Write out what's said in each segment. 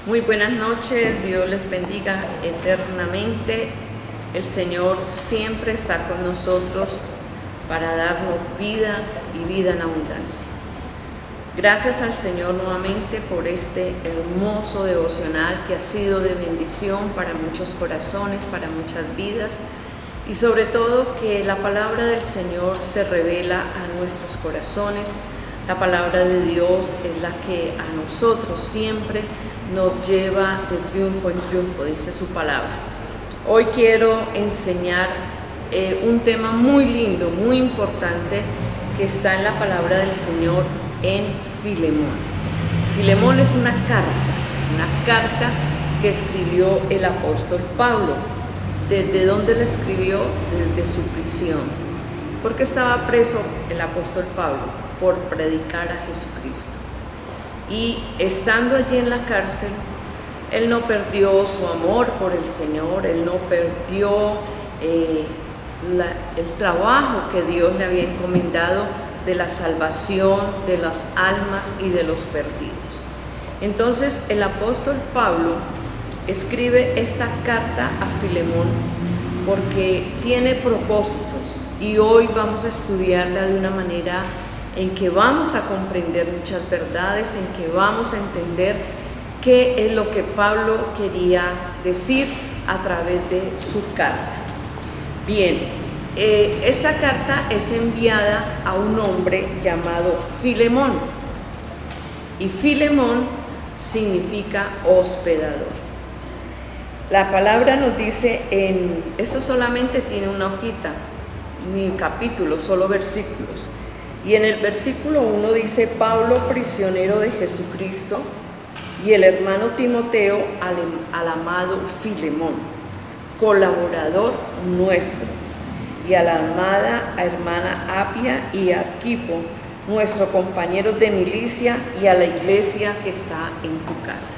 Muy buenas noches, Dios les bendiga eternamente. El Señor siempre está con nosotros para darnos vida y vida en abundancia. Gracias al Señor nuevamente por este hermoso devocional que ha sido de bendición para muchos corazones, para muchas vidas, y sobre todo que la palabra del Señor se revela a nuestros corazones. La palabra de Dios es la que a nosotros siempre nos lleva de triunfo en triunfo, dice su palabra. Hoy quiero enseñar un tema muy lindo, muy importante, que está en la palabra del Señor en Filemón. Filemón es una carta que escribió el apóstol Pablo. ¿Desde dónde la escribió? Desde su prisión. ¿Por qué estaba preso el apóstol Pablo? Por predicar a Jesucristo. Y estando allí en la cárcel, él no perdió su amor por el Señor, él no perdió el trabajo que Dios le había encomendado de la salvación de las almas y de los perdidos. Entonces el apóstol Pablo escribe esta carta a Filemón porque tiene propósitos, y hoy vamos a estudiarla de una manera en que vamos a comprender muchas verdades, en que vamos a entender qué es lo que Pablo quería decir a través de su carta. Bien, esta carta es enviada a un hombre llamado Filemón, y Filemón significa hospedador. La palabra nos dice, esto solamente tiene una hojita, ni capítulos, solo versículos. Y en el versículo 1 dice: Pablo, prisionero de Jesucristo, y el hermano Timoteo al amado Filemón, colaborador nuestro, y a la amada hermana Apia y Arquipo, nuestros compañeros de milicia, y a la iglesia que está en tu casa.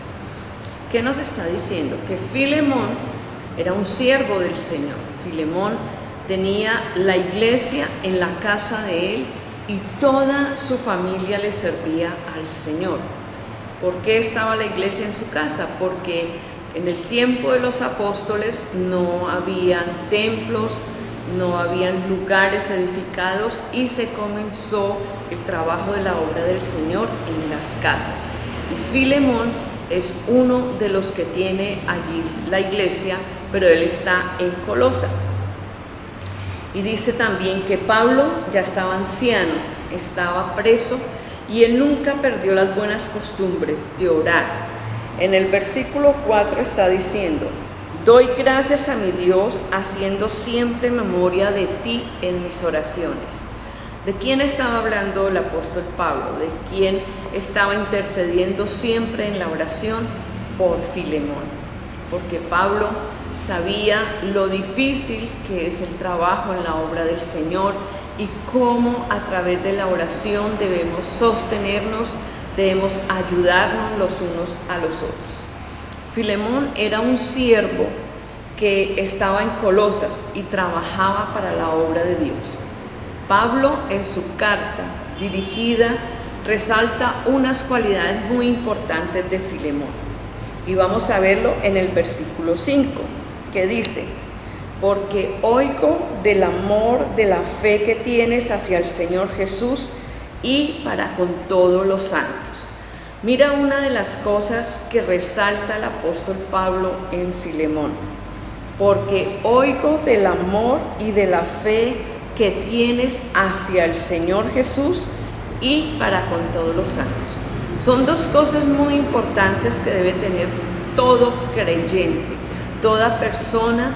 ¿Qué nos está diciendo? Que Filemón era un siervo del Señor. Filemón tenía la iglesia en la casa de él, y toda su familia le servía al Señor. ¿Por qué estaba la iglesia en su casa? Porque en el tiempo de los apóstoles no habían templos, no habían lugares edificados, y se comenzó el trabajo de la obra del Señor en las casas. Y Filemón es uno de los que tiene allí la iglesia, pero él está en Colosa. Y dice también que Pablo ya estaba anciano, estaba preso, y él nunca perdió las buenas costumbres de orar. En el versículo 4 está diciendo: doy gracias a mi Dios, haciendo siempre memoria de ti en mis oraciones. ¿De quién estaba hablando el apóstol Pablo? ¿De quién estaba intercediendo siempre en la oración? Por Filemón. Porque Pablo sabía lo difícil que es el trabajo en la obra del Señor, y cómo a través de la oración debemos sostenernos, debemos ayudarnos los unos a los otros. Filemón era un siervo que estaba en Colosas y trabajaba para la obra de Dios. Pablo, en su carta dirigida, resalta unas cualidades muy importantes de Filemón, y vamos a verlo en el versículo 5, que dice: porque oigo del amor, de la fe que tienes hacia el Señor Jesús y para con todos los santos. Mira una de las cosas que resalta el apóstol Pablo en Filemón: porque oigo del amor y de la fe que tienes hacia el Señor Jesús y para con todos los santos. Son dos cosas muy importantes que debe tener todo creyente, toda persona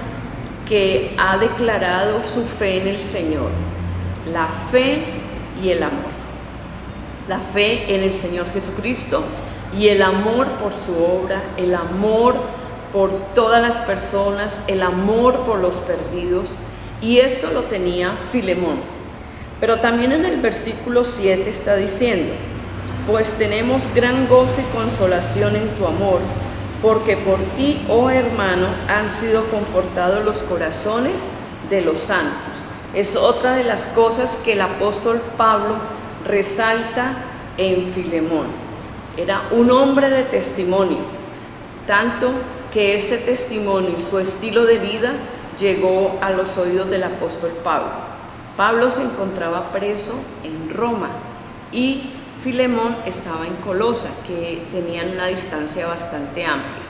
que ha declarado su fe en el Señor: la fe y el amor. La fe en el Señor Jesucristo y el amor por su obra, el amor por todas las personas, el amor por los perdidos. Y esto lo tenía Filemón. Pero también en el versículo 7 está diciendo: pues tenemos gran gozo y consolación en tu amor, porque por ti, oh hermano, han sido confortados los corazones de los santos. Es otra de las cosas que el apóstol Pablo resalta en Filemón. Era un hombre de testimonio, tanto que este testimonio y su estilo de vida llegó a los oídos del apóstol Pablo. Pablo se encontraba preso en Roma y Filemón estaba en Colosa, que tenían una distancia bastante amplia.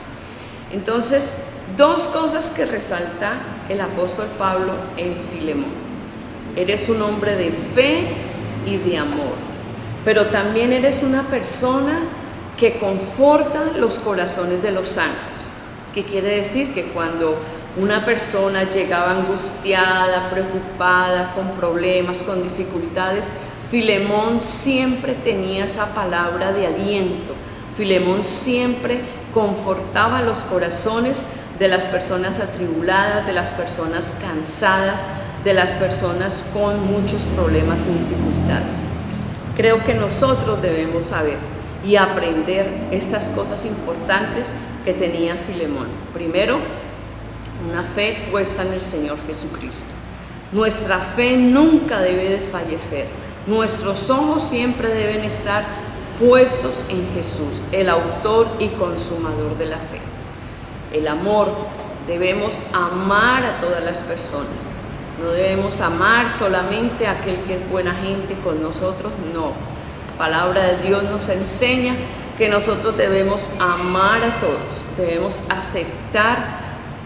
Entonces, dos cosas que resalta el apóstol Pablo en Filemón: eres un hombre de fe y de amor, pero también eres una persona que conforta los corazones de los santos. ¿Qué quiere decir? Que cuando una persona llegaba angustiada, preocupada, con problemas, con dificultades, Filemón siempre tenía esa palabra de aliento. Filemón siempre confortaba los corazones de las personas atribuladas, de las personas cansadas, de las personas con muchos problemas y dificultades. Creo que nosotros debemos saber y aprender estas cosas importantes que tenía Filemón. Primero, una fe puesta en el Señor Jesucristo. Nuestra fe nunca debe desfallecer. Nuestros ojos siempre deben estar puestos en Jesús, el autor y consumador de la fe. El amor, debemos amar a todas las personas. No debemos amar solamente a aquel que es buena gente con nosotros, no. La palabra de Dios nos enseña que nosotros debemos amar a todos, debemos aceptar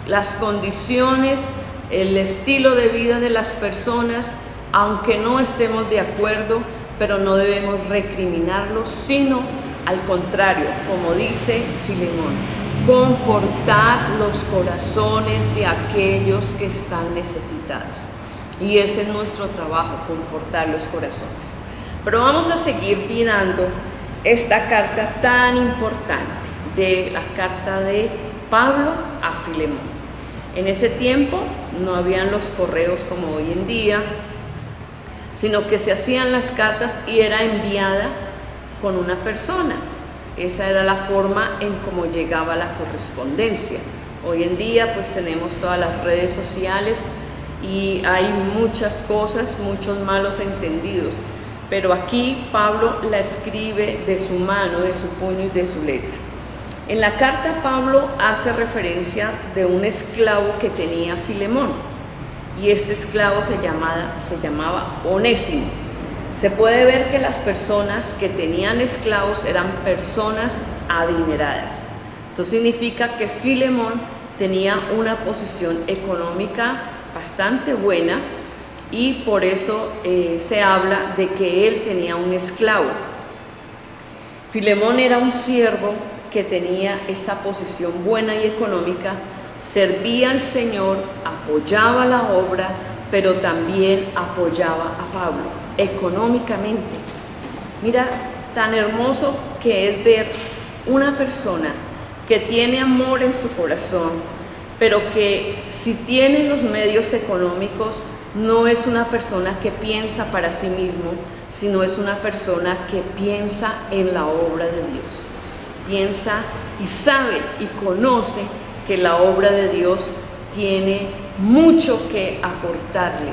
las condiciones, el estilo de vida de las personas, aunque no estemos de acuerdo, pero no debemos recriminarlos, sino al contrario, como dice Filemón, confortar los corazones de aquellos que están necesitados. Y ese es nuestro trabajo, confortar los corazones. Pero vamos a seguir mirando esta carta tan importante, de la carta de Pablo a Filemón. En ese tiempo no habían los correos como hoy en día, sino que se hacían las cartas y era enviada con una persona. Esa era la forma en cómo llegaba la correspondencia. Hoy en día pues tenemos todas las redes sociales y hay muchas cosas, muchos malos entendidos, pero aquí Pablo la escribe de su mano, de su puño y de su letra. En la carta Pablo hace referencia de un esclavo que tenía Filemón, y este esclavo se llamaba Onésimo. Se puede ver que las personas que tenían esclavos eran personas adineradas. Esto significa que Filemón tenía una posición económica bastante buena, y por eso se habla de que él tenía un esclavo. Filemón era un siervo que tenía esta posición buena y económica, servía al Señor, apoyaba la obra, pero también apoyaba a Pablo económicamente. Mira, tan hermoso que es ver una persona que tiene amor en su corazón, pero que si tiene los medios económicos, no es una persona que piensa para sí mismo, sino es una persona que piensa en la obra de Dios. Piensa y sabe y conoce que la obra de Dios tiene mucho que aportarle,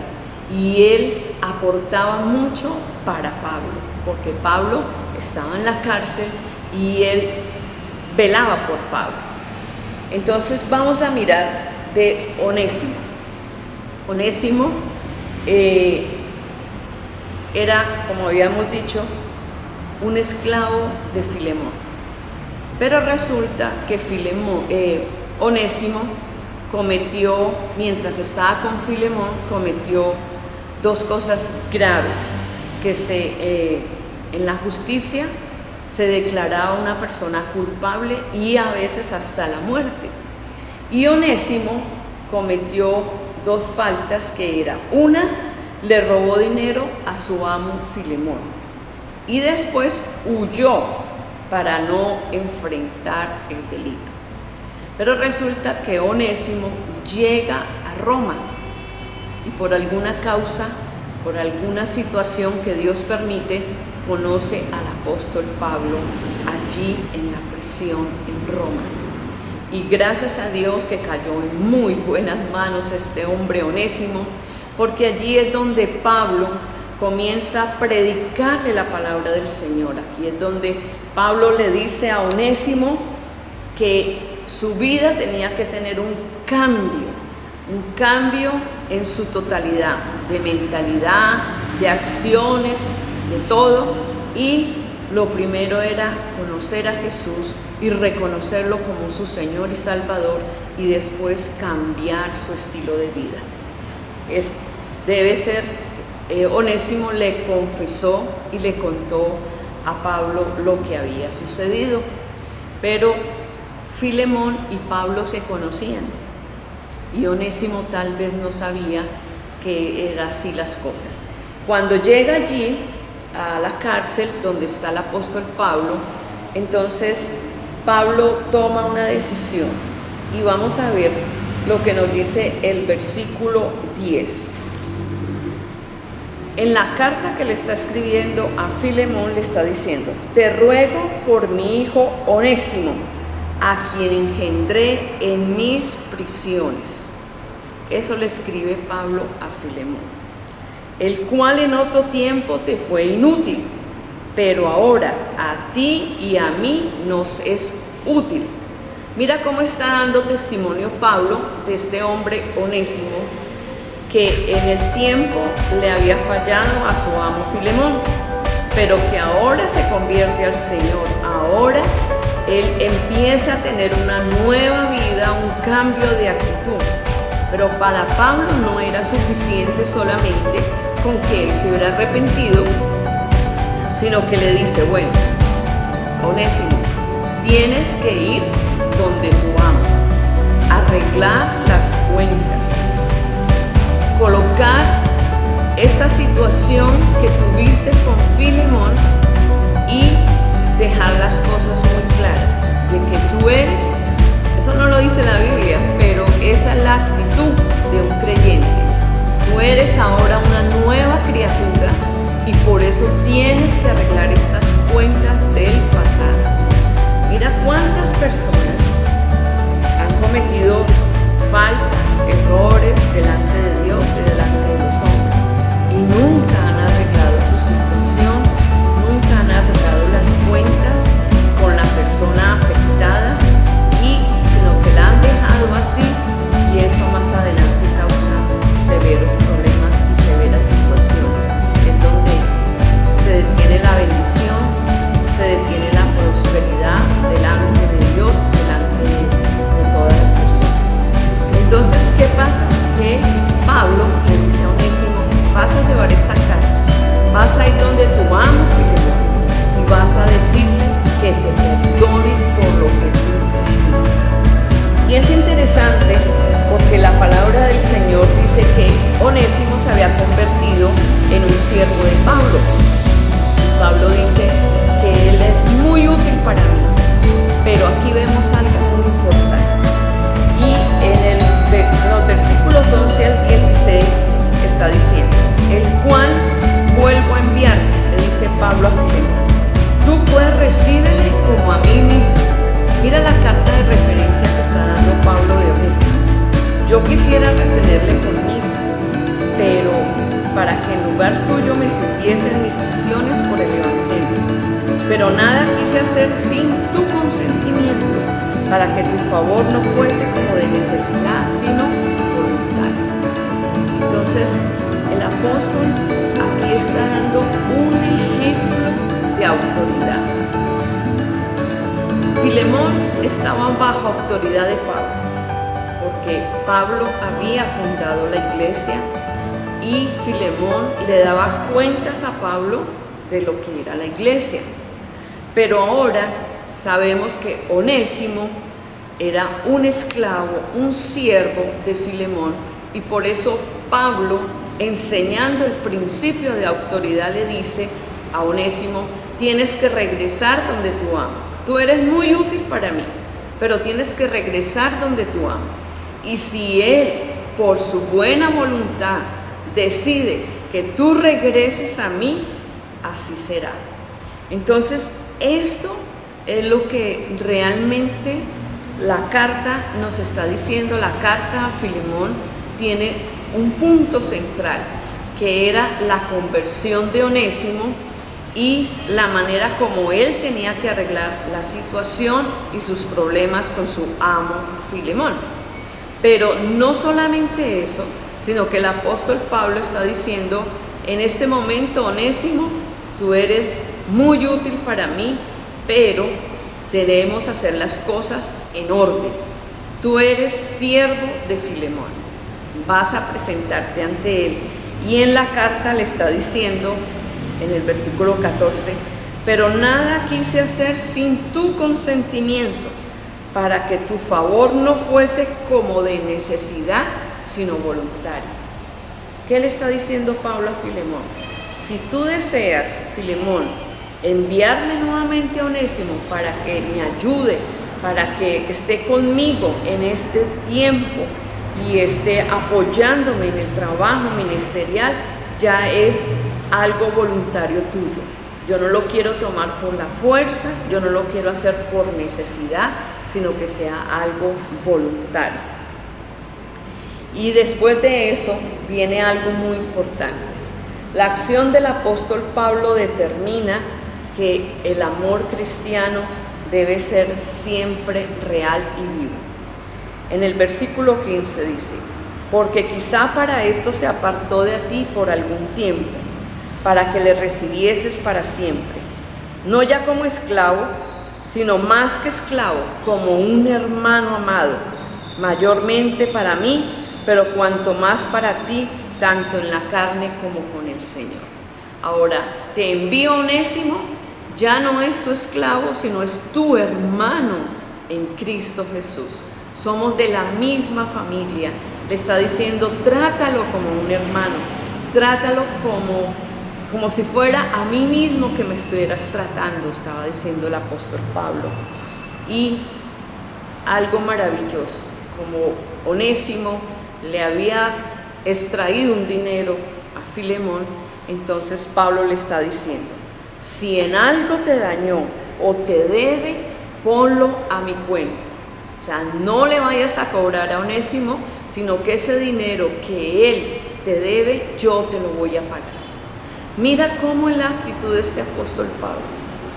y él aportaba mucho para Pablo, porque Pablo estaba en la cárcel y él velaba por Pablo. Entonces vamos a mirar de Onésimo. Onésimo era, como habíamos dicho, un esclavo de Filemón, pero resulta que Onésimo cometió, mientras estaba con Filemón, cometió dos cosas graves, que en la justicia se declaraba una persona culpable y a veces hasta la muerte. Y Onésimo cometió dos faltas, que era: una, le robó dinero a su amo Filemón, y después huyó para no enfrentar el delito. Pero resulta que Onésimo llega a Roma y por alguna causa, por alguna situación que Dios permite, conoce al apóstol Pablo allí en la prisión en Roma. Y gracias a Dios que cayó en muy buenas manos este hombre Onésimo, porque allí es donde Pablo comienza a predicarle la palabra del Señor. Aquí es donde Pablo le dice a Onésimo que su vida tenía que tener un cambio en su totalidad, de mentalidad, de acciones, de todo. Y lo primero era conocer a Jesús y reconocerlo como su Señor y Salvador, y después cambiar su estilo de vida. Onésimo le confesó y le contó a Pablo lo que había sucedido, pero Filemón y Pablo se conocían y Onésimo tal vez no sabía que eran así las cosas. Cuando llega allí a la cárcel donde está el apóstol Pablo, entonces Pablo toma una decisión, y vamos a ver lo que nos dice el versículo 10. En la carta que le está escribiendo a Filemón le está diciendo: te ruego por mi hijo Onésimo, a quien engendré en mis prisiones. Eso le escribe Pablo a Filemón, el cual en otro tiempo te fue inútil, pero ahora a ti y a mí nos es útil. Mira cómo está dando testimonio Pablo de este hombre Onésimo, que en el tiempo le había fallado a su amo Filemón, pero que ahora se convierte al Señor. Ahora él empieza a tener una nueva vida, un cambio de actitud. Pero para Pablo no era suficiente solamente con que él se hubiera arrepentido, sino que le dice: bueno, Onésimo, tienes que ir donde tu amo, arreglar las cuentas, colocar esta situación que tuviste con Filemón y dejar las cosas muy claras de que tú eres, eso no lo dice la Biblia, pero esa es la actitud de un creyente. Tú eres ahora una nueva criatura y por eso tienes que arreglar estas cuentas del pasado. Mira cuántas personas han cometido faltas, errores delante de Dios y delante de los hombres, y nunca han arreglado su situación, nunca han arreglado las cuentas con la persona afectada, sino que la han dejado así, y eso más adelante causa severos problemas y severas situaciones en donde se detiene la bendición, se detiene la prosperidad delante de Dios, delante de todas las personas. Entonces, ¿qué pasa? Que Pablo le dice a Onésimo: vas a llevar esta carta, vas a ir donde tu amo Filemón y vas a decirle que te perdone por lo que tú hiciste. Y es interesante porque la palabra del Señor dice que Onésimo se había convertido en un siervo de Pablo. Pablo dice que él es muy útil para mí, pero aquí vemos algo muy importante. Y en los versículos 11 al 16 está diciendo: el cual vuelvo a enviar, le dice Pablo a Filemón, tú pues recíbele como a mí mismo. Mira la carta de referencia que está dando Pablo de Onésimo. Yo quisiera retenerle conmigo, pero para que en lugar tuyo me sintiesen mis prisiones por el Evangelio. Pero nada quise hacer sin tu consentimiento, para que tu favor no fuese como de necesidad, sino voluntario. Entonces, el apóstol aquí está dando un ejemplo de autoridad. Filemón estaba bajo autoridad de Pablo, porque Pablo había fundado la iglesia y Filemón le daba cuentas a Pablo de lo que era la iglesia. Pero ahora sabemos que Onésimo era un esclavo, un siervo de Filemón, y por eso Pablo, enseñando el principio de autoridad, le dice a Onésimo: tienes que regresar donde tu amo. Tú eres muy útil para mí, pero tienes que regresar donde tu amo. Y si él, por su buena voluntad, decide que tú regreses a mí, así será. Entonces, esto es lo que realmente la carta nos está diciendo. La carta a Filemón tiene un punto central, que era la conversión de Onésimo y la manera como él tenía que arreglar la situación y sus problemas con su amo Filemón. Pero no solamente eso, sino que el apóstol Pablo está diciendo: en este momento, Onésimo, tú eres muy útil para mí, pero debemos hacer las cosas en orden. Tú eres siervo de Filemón, vas a presentarte ante él. Y en la carta le está diciendo, en el versículo 14: pero nada quise hacer sin tu consentimiento, para que tu favor no fuese como de necesidad, sino voluntario. ¿Qué le está diciendo Pablo a Filemón? Si tú deseas, Filemón, enviarme nuevamente a Onésimo para que me ayude, para que esté conmigo en este tiempo y esté apoyándome en el trabajo ministerial, ya es algo voluntario tuyo. Yo no lo quiero tomar por la fuerza, yo no lo quiero hacer por necesidad, sino que sea algo voluntario. Y después de eso viene algo muy importante. La acción del apóstol Pablo determina que el amor cristiano debe ser siempre real y vivo. En el versículo 15 dice: porque quizá para esto se apartó de ti por algún tiempo, para que le recibieses para siempre, no ya como esclavo, sino más que esclavo, como un hermano amado, mayormente para mí, pero cuanto más para ti, tanto en la carne como con el Señor. Ahora, te envío Onésimo, ya no es tu esclavo, sino es tu hermano en Cristo Jesús. Somos de la misma familia. Le está diciendo: trátalo como un hermano, trátalo como si fuera a mí mismo que me estuvieras tratando, estaba diciendo el apóstol Pablo. Y algo maravilloso, como Onésimo le había extraído un dinero a Filemón, entonces Pablo le está diciendo: si en algo te dañó o te debe, ponlo a mi cuenta. O sea, no le vayas a cobrar a Onésimo, sino que ese dinero que él te debe, yo te lo voy a pagar. Mira cómo es la actitud de este apóstol Pablo.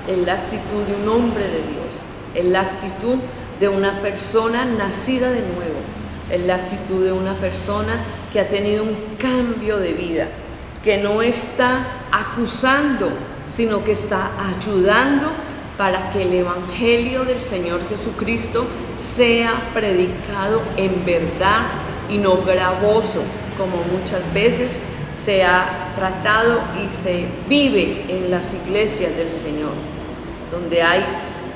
Es la actitud de un hombre de Dios, es la actitud de una persona nacida de nuevo, es la actitud de una persona que ha tenido un cambio de vida, que no está acusando, sino que está ayudando para que el evangelio del Señor Jesucristo sea predicado en verdad y no gravoso, como muchas veces se ha tratado y se vive en las iglesias del Señor, donde hay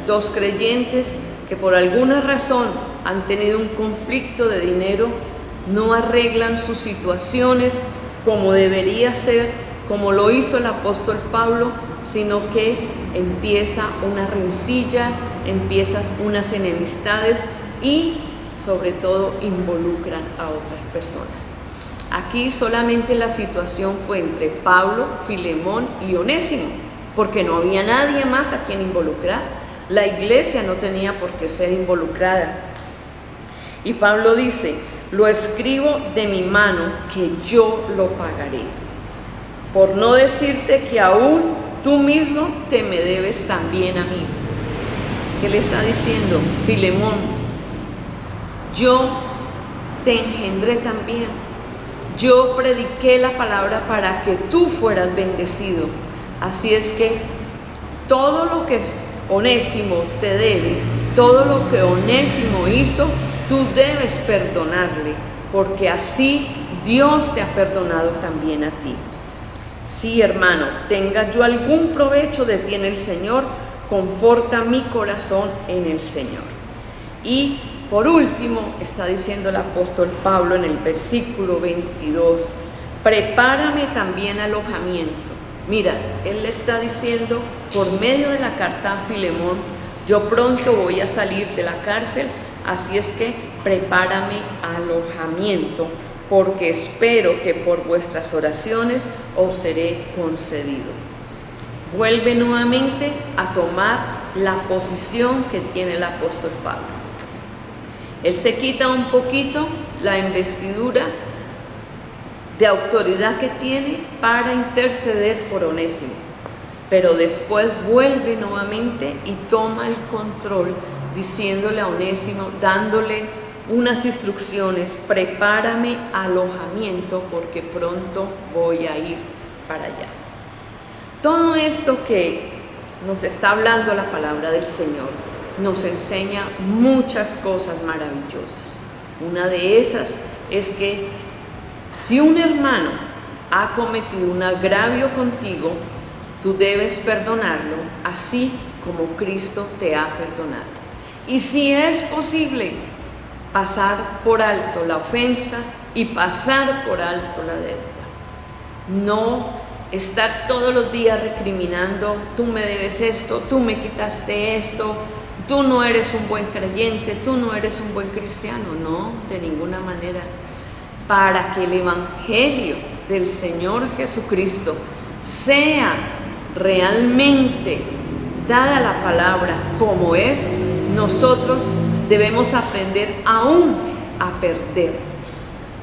dos creyentes que por alguna razón han tenido un conflicto de dinero, no arreglan sus situaciones como debería ser, como lo hizo el apóstol Pablo, sino que empieza una rencilla, empiezan unas enemistades y sobre todo involucran a otras personas. Aquí solamente la situación fue entre Pablo, Filemón y Onésimo, porque no había nadie más a quien involucrar. La iglesia no tenía por qué ser involucrada. Y Pablo dice: lo escribo de mi mano, que yo lo pagaré. Por no decirte que aún tú mismo te me debes también a mí. ¿Qué le está diciendo? Filemón, yo te engendré también. Yo prediqué la palabra para que tú fueras bendecido. Así es que todo lo que Onésimo te debe, todo lo que Onésimo hizo, tú debes perdonarle, porque así Dios te ha perdonado también a ti. Sí, hermano, tenga yo algún provecho de ti en el Señor, conforta mi corazón en el Señor. Y por último, está diciendo el apóstol Pablo en el versículo 22, prepárame también alojamiento. Mira, él le está diciendo por medio de la carta a Filemón: yo pronto voy a salir de la cárcel, así es que prepárame alojamiento, porque espero que por vuestras oraciones os seré concedido. Vuelve nuevamente a tomar la posición que tiene el apóstol Pablo. Él se quita un poquito la investidura de autoridad que tiene para interceder por Onésimo. Pero después vuelve nuevamente y toma el control, diciéndole a Onésimo, dándole unas instrucciones: prepárame alojamiento porque pronto voy a ir para allá. Todo esto que nos está hablando la palabra del Señor nos enseña muchas cosas maravillosas. Una de esas es que si un hermano ha cometido un agravio contigo, tú debes perdonarlo así como Cristo te ha perdonado. Y si es posible, pasar por alto la ofensa y pasar por alto la deuda. No estar todos los días recriminando: tú me debes esto, tú me quitaste esto, tú no eres un buen creyente, tú no eres un buen cristiano. No, de ninguna manera. Para que el evangelio del Señor Jesucristo sea realmente dada la palabra como es, nosotros debemos aprender aún a perder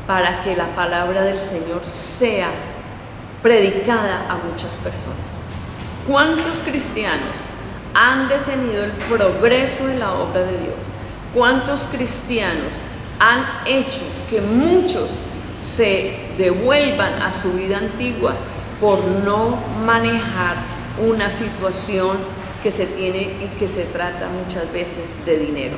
para que la palabra del Señor sea predicada a muchas personas. ¿Cuántos cristianos han detenido el progreso de la obra de Dios? ¿Cuántos cristianos han hecho que muchos se devuelvan a su vida antigua por no manejar una situación que se tiene y que se trata muchas veces de dinero?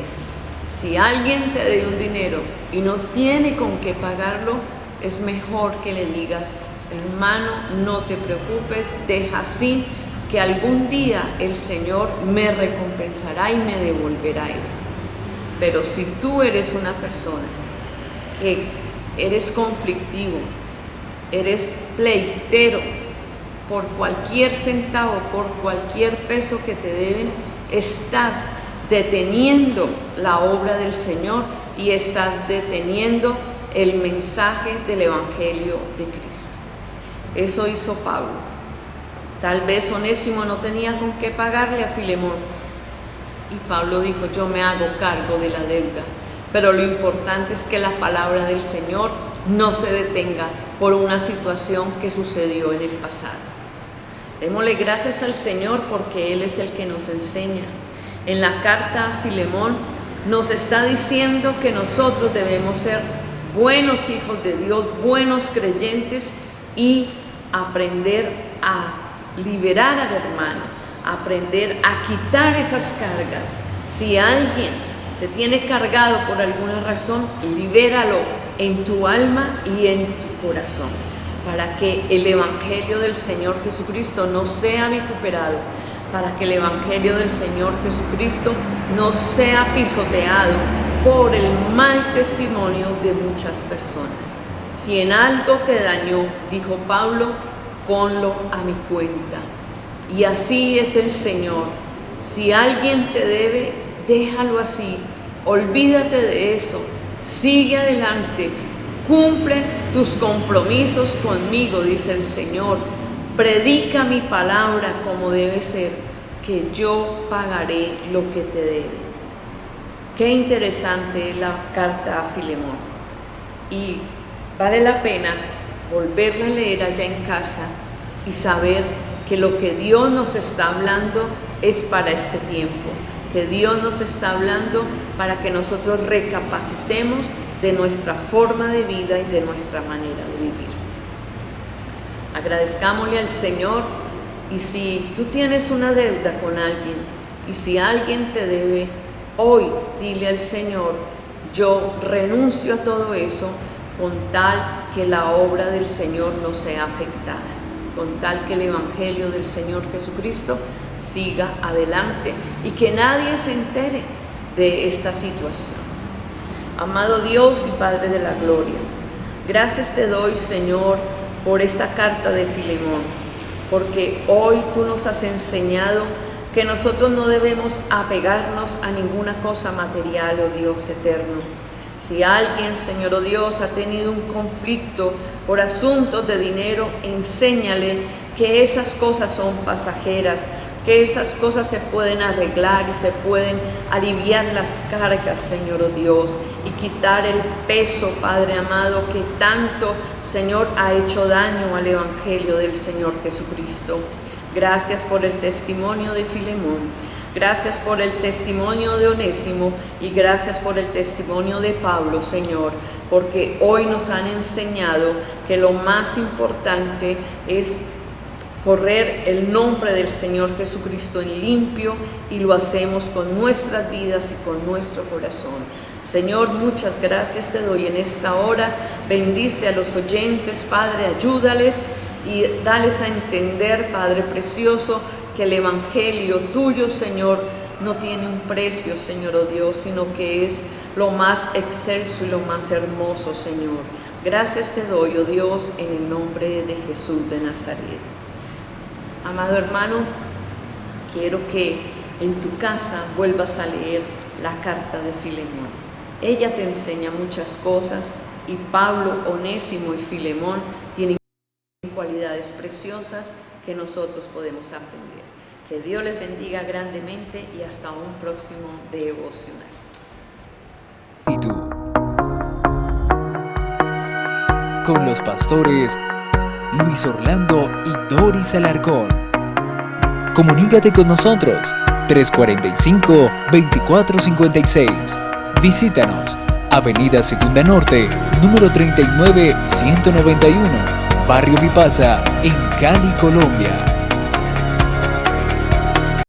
Si alguien te debe un dinero y no tiene con qué pagarlo, es mejor que le digas: hermano, no te preocupes, deja así, que algún día el Señor me recompensará y me devolverá eso. Pero si tú eres una persona que eres conflictivo, eres pleitero por cualquier centavo, por cualquier peso que te deben, estás deteniendo la obra del Señor y estás deteniendo el mensaje del Evangelio de Cristo. Eso hizo Pablo. Tal vez Onésimo no tenía con qué pagarle a Filemón, y Pablo dijo: yo me hago cargo de la deuda. Pero lo importante es que la palabra del Señor no se detenga por una situación que sucedió en el pasado. Démosle gracias al Señor porque Él es el que nos enseña. En la carta a Filemón nos está diciendo que nosotros debemos ser buenos hijos de Dios, buenos creyentes, y aprender a liberar al hermano, aprender a quitar esas cargas. Si alguien te tiene cargado por alguna razón, libéralo en tu alma y en tu corazón, para que el Evangelio del Señor Jesucristo no sea vituperado, para que el Evangelio del Señor Jesucristo no sea pisoteado por el mal testimonio de muchas personas. Si en algo te dañó, dijo Pablo, ponlo a mi cuenta. Y así es el Señor. Si alguien te debe, déjalo así, olvídate de eso, sigue adelante, cumple tus compromisos conmigo, dice el Señor. Predica mi palabra como debe ser, que yo pagaré lo que te debe. Qué interesante la carta a Filemón. Y vale la pena volverla a leer allá en casa y saber que lo que Dios nos está hablando es para este tiempo, que Dios nos está hablando para que nosotros recapacitemos de nuestra forma de vida y de nuestra manera de vivir. Agradezcámosle al Señor, y si tú tienes una deuda con alguien y si alguien te debe, hoy dile al Señor: yo renuncio a todo eso con tal que la obra del Señor no sea afectada, con tal que el Evangelio del Señor Jesucristo siga adelante y que nadie se entere de esta situación. Amado Dios y Padre de la gloria, gracias te doy, Señor, por esta carta de Filemón, porque hoy tú nos has enseñado que nosotros no debemos apegarnos a ninguna cosa material, oh Dios eterno. Si alguien, Señor, oh Dios, ha tenido un conflicto por asuntos de dinero, enséñale que esas cosas son pasajeras, que esas cosas se pueden arreglar y se pueden aliviar las cargas, Señor, oh Dios, y quitar el peso, Padre amado, que tanto, Señor, ha hecho daño al Evangelio del Señor Jesucristo. Gracias por el testimonio de Filemón. Gracias por el testimonio de Onésimo y gracias por el testimonio de Pablo, Señor, porque hoy nos han enseñado que lo más importante es correr el nombre del Señor Jesucristo en limpio, y lo hacemos con nuestras vidas y con nuestro corazón. Señor, muchas gracias te doy en esta hora. Bendice a los oyentes, Padre, ayúdales y dales a entender, Padre precioso, que el Evangelio tuyo, Señor, no tiene un precio, Señor, oh Dios, sino que es lo más excelso y lo más hermoso, Señor. Gracias te doy, oh Dios, en el nombre de Jesús de Nazaret. Amado hermano, quiero que en tu casa vuelvas a leer la carta de Filemón. Ella te enseña muchas cosas y Pablo, Onésimo y Filemón tienen cualidades preciosas que nosotros podemos aprender. Que Dios les bendiga grandemente y hasta un próximo devocional. ¿Y tú? Con los pastores Luis Orlando y Doris Alarcón. Comunícate con nosotros 345-2456. Visítanos, Avenida Segunda Norte, número 39, 191, Barrio Vipasa, en Cali, Colombia.